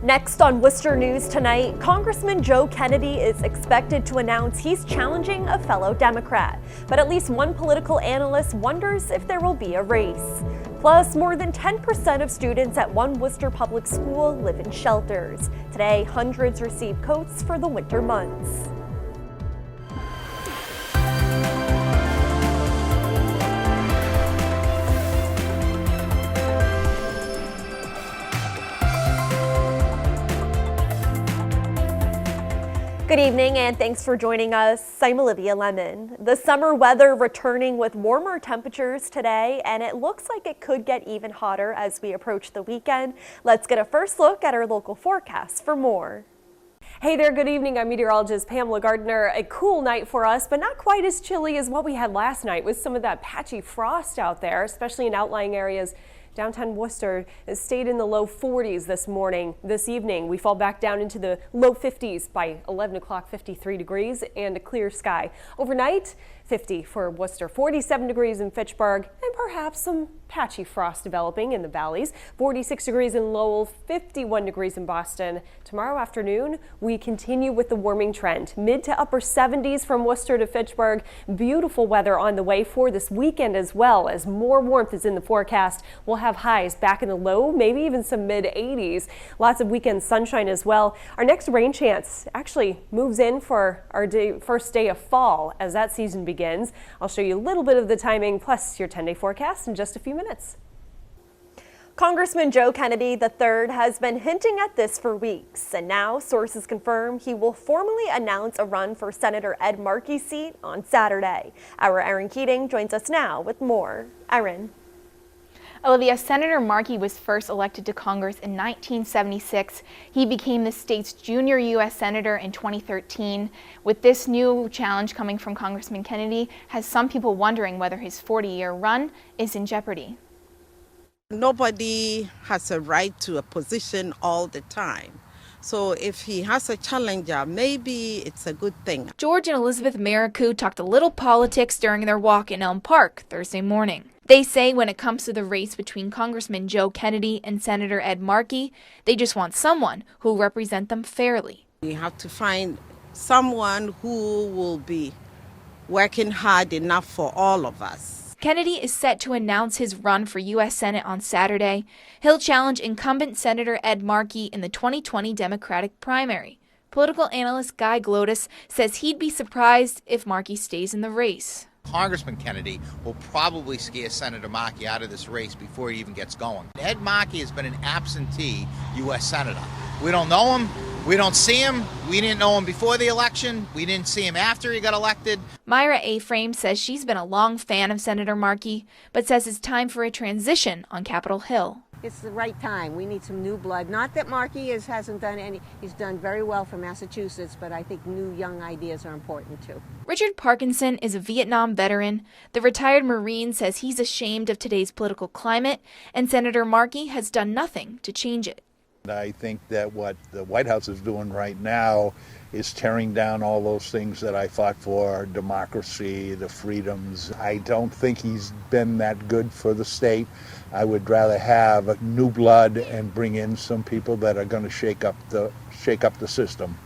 Next on Worcester News tonight, Congressman Joe Kennedy is expected to announce he's challenging a fellow Democrat. But at least one political analyst wonders if there will be a race. Plus, more than 10% of students at one Worcester public school live in shelters. Today, hundreds receive coats for the winter months. Good evening and thanks for joining us. I'm Olivia Lemon. The summer weather returning with warmer temperatures today, and it looks like it could get even hotter as we approach the weekend. Let's get a first look at our local forecast for more. Hey there, good evening. I'm meteorologist Pamela Gardner. A cool night for us, but not quite as chilly as what we had last night with some of that patchy frost out there, especially in outlying areas. Downtown Worcester has stayed in the low 40s this evening. We fall back down into the low 50s by 11 o'clock, 53 degrees and a clear sky. Overnight, 50 for Worcester, 47 degrees in Fitchburg, and perhaps some patchy frost developing in the valleys. 46 degrees in Lowell, 51 degrees in Boston. Tomorrow afternoon, we continue with the warming trend. Mid to upper 70s from Worcester to Fitchburg. Beautiful weather on the way for this weekend as well, as more warmth is in the forecast. We'll have highs back in the low, maybe even some mid 80s. Lots of weekend sunshine as well. Our next rain chance actually moves in for our first day of fall as that season begins. I'll show you a little bit of the timing plus your 10-day forecast in just a few minutes. Congressman Joe Kennedy III has been hinting at this for weeks, and now sources confirm he will formally announce a run for Senator Ed Markey's seat on Saturday. Our Erin Keating joins us now with more. Erin. Olivia, Senator Markey was first elected to Congress in 1976. He became the state's junior U.S. Senator in 2013. With this new challenge coming from Congressman Kennedy, has some people wondering whether his 40-year run is in jeopardy. Nobody has a right to a position all the time. So if he has a challenger, maybe it's a good thing. George and Elizabeth Maricoux talked a little politics during their walk in Elm Park Thursday morning. They say when it comes to the race between Congressman Joe Kennedy and Senator Ed Markey, they just want someone who will represent them fairly. We have to find someone who will be working hard enough for all of us. Kennedy is set to announce his run for U.S. Senate on Saturday. He'll challenge incumbent Senator Ed Markey in the 2020 Democratic primary. Political analyst Guy Glodis says he'd be surprised if Markey stays in the race. Congressman Kennedy will probably scare Senator Markey out of this race before he even gets going. Ed Markey has been an absentee U.S. Senator. We don't know him. We don't see him. We didn't know him before the election. We didn't see him after he got elected. Myra A. says she's been a long fan of Senator Markey, but says it's time for a transition on Capitol Hill. It's the right time. We need some new blood. Not that Markey hasn't done any, he's done very well for Massachusetts, but I think new young ideas are important too. Richard Parkinson is a Vietnam veteran. The retired Marine says he's ashamed of today's political climate, and Senator Markey has done nothing to change it. I think that what the White House is doing right now is tearing down all those things that I fought for, democracy, the freedoms. I don't think he's been that good for the state. I would rather have new blood and bring in some people that are going to shake up the system.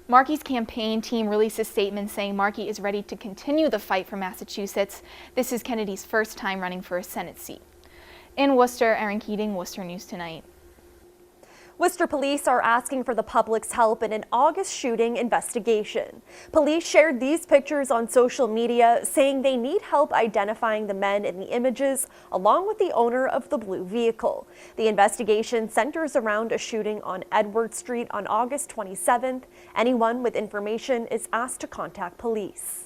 Markey's campaign team released a statement saying Markey is ready to continue the fight for Massachusetts. This is Kennedy's first time running for a Senate seat. In Worcester, Erin Keating, Worcester News Tonight. Worcester police are asking for the public's help in an August shooting investigation. Police shared these pictures on social media, saying they need help identifying the men in the images, along with the owner of the blue vehicle. The investigation centers around a shooting on Edward Street on August 27th. Anyone with information is asked to contact police.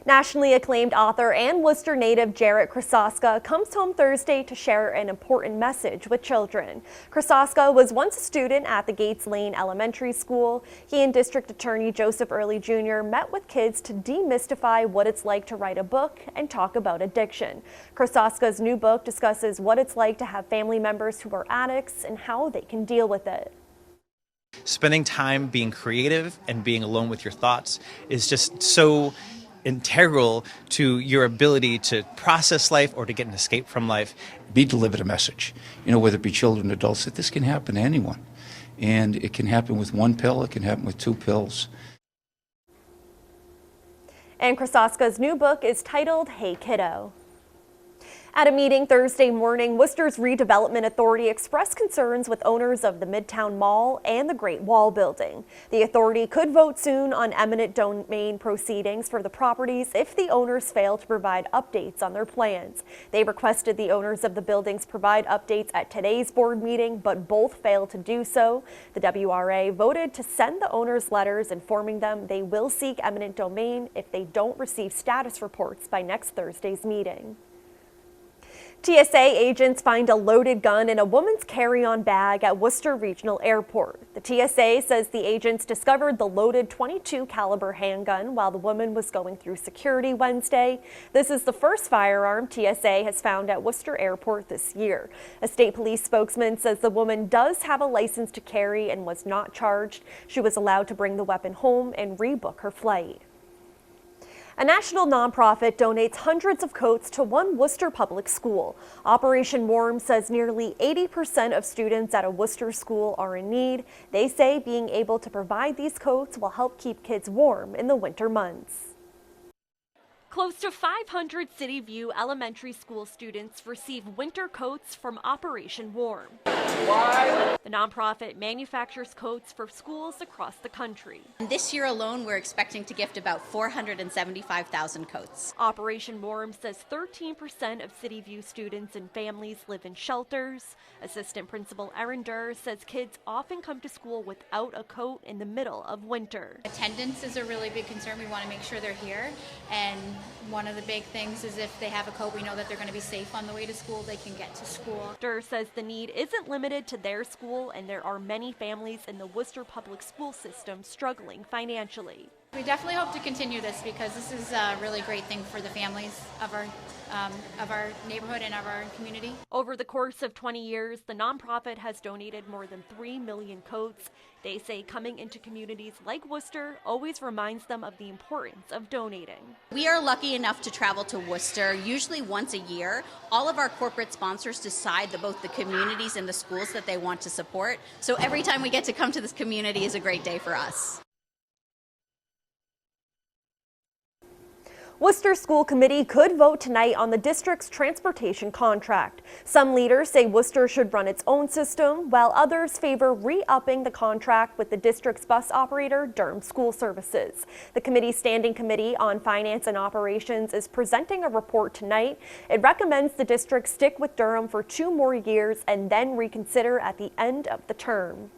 Nationally acclaimed author and Worcester native Jarrett Krosoczka comes home Thursday to share an important message with children. Krosoczka was once a student at the Gates Lane Elementary School. He and District Attorney Joseph Early Jr. met with kids to demystify what it's like to write a book and talk about addiction. Krosoczka's new book discusses what it's like to have family members who are addicts and how they can deal with it. Spending time being creative and being alone with your thoughts is just so integral to your ability to process life or to get an escape from life. Be delivered a message, whether it be children or adults, that this can happen to anyone. And it can happen with one pill, it can happen with 2 pills. And Krosoczka's new book is titled Hey Kiddo. At a meeting Thursday morning, Worcester's Redevelopment Authority expressed concerns with owners of the Midtown Mall and the Great Wall building. The authority could vote soon on eminent domain proceedings for the properties if the owners fail to provide updates on their plans. They requested the owners of the buildings provide updates at today's board meeting, but both failed to do so. The WRA voted to send the owners letters informing them they will seek eminent domain if they don't receive status reports by next Thursday's meeting. TSA agents find a loaded gun in a woman's carry-on bag at Worcester Regional Airport. The TSA says the agents discovered the loaded .22 caliber handgun while the woman was going through security Wednesday. This is the first firearm TSA has found at Worcester Airport this year. A state police spokesman says the woman does have a license to carry and was not charged. She was allowed to bring the weapon home and rebook her flight. A national nonprofit donates hundreds of coats to one Worcester public school. Operation Warm says nearly 80% of students at a Worcester school are in need. They say being able to provide these coats will help keep kids warm in the winter months. Close to 500 City View elementary school students receive winter coats from Operation Warm. The nonprofit manufactures coats for schools across the country. This year alone, we're expecting to gift about 475,000 coats. Operation Warm says 13% of City View students and families live in shelters. Assistant Principal Erin Durr says kids often come to school without a coat in the middle of winter. Attendance is a really big concern. We want to make sure they're here, and one of the big things is if they have a coat, we know that they're going to be safe on the way to school, they can get to school. Durr says the need isn't limited to their school, and there are many families in the Worcester public school system struggling financially. We definitely hope to continue this because this is a really great thing for the families of our neighborhood and of our community. Over the course of 20 years, the nonprofit has donated more than 3 million coats. They say coming into communities like Worcester always reminds them of the importance of donating. We are lucky enough to travel to Worcester usually once a year. All of our corporate sponsors decide both the communities and the schools that they want to support. So every time we get to come to this community is a great day for us. Worcester School Committee could vote tonight on the district's transportation contract. Some leaders say Worcester should run its own system, while others favor re-upping the contract with the district's bus operator, Durham School Services. The committee's Standing Committee on Finance and Operations is presenting a report tonight. It recommends the district stick with Durham for 2 more years and then reconsider at the end of the term.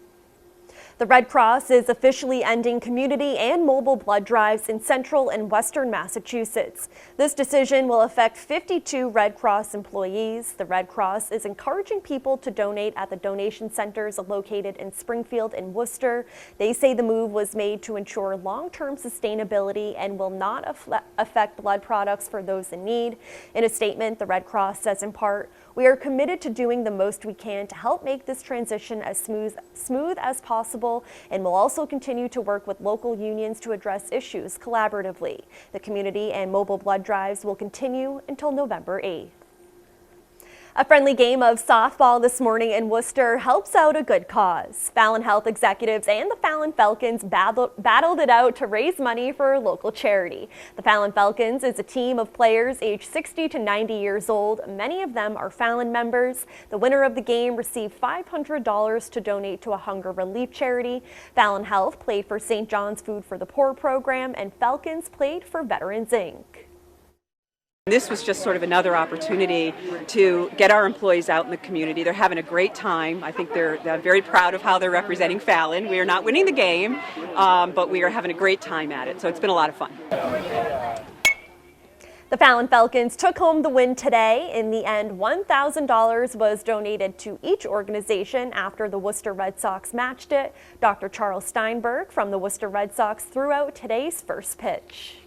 The Red Cross is officially ending community and mobile blood drives in central and western Massachusetts. This decision will affect 52 Red Cross employees. The Red Cross is encouraging people to donate at the donation centers located in Springfield and Worcester. They say the move was made to ensure long-term sustainability and will not affect blood products for those in need. In a statement, the Red Cross says in part, "We are committed to doing the most we can to help make this transition as smooth as possible, and will also continue to work with local unions to address issues collaboratively." The community and mobile blood drives will continue until November 8th. A friendly game of softball this morning in Worcester helps out a good cause. Fallon Health executives and the Fallon Falcons battled it out to raise money for a local charity. The Fallon Falcons is a team of players aged 60 to 90 years old. Many of them are Fallon members. The winner of the game received $500 to donate to a hunger relief charity. Fallon Health played for St. John's Food for the Poor program, and Falcons played for Veterans Inc. This was just sort of another opportunity to get our employees out in the community. They're having a great time. I think they're very proud of how they're representing Fallon. We are not winning the game, but we are having a great time at it. So it's been a lot of fun. The Fallon Falcons took home the win today. In the end, $1,000 was donated to each organization after the Worcester Red Sox matched it. Dr. Charles Steinberg from the Worcester Red Sox threw out today's first pitch.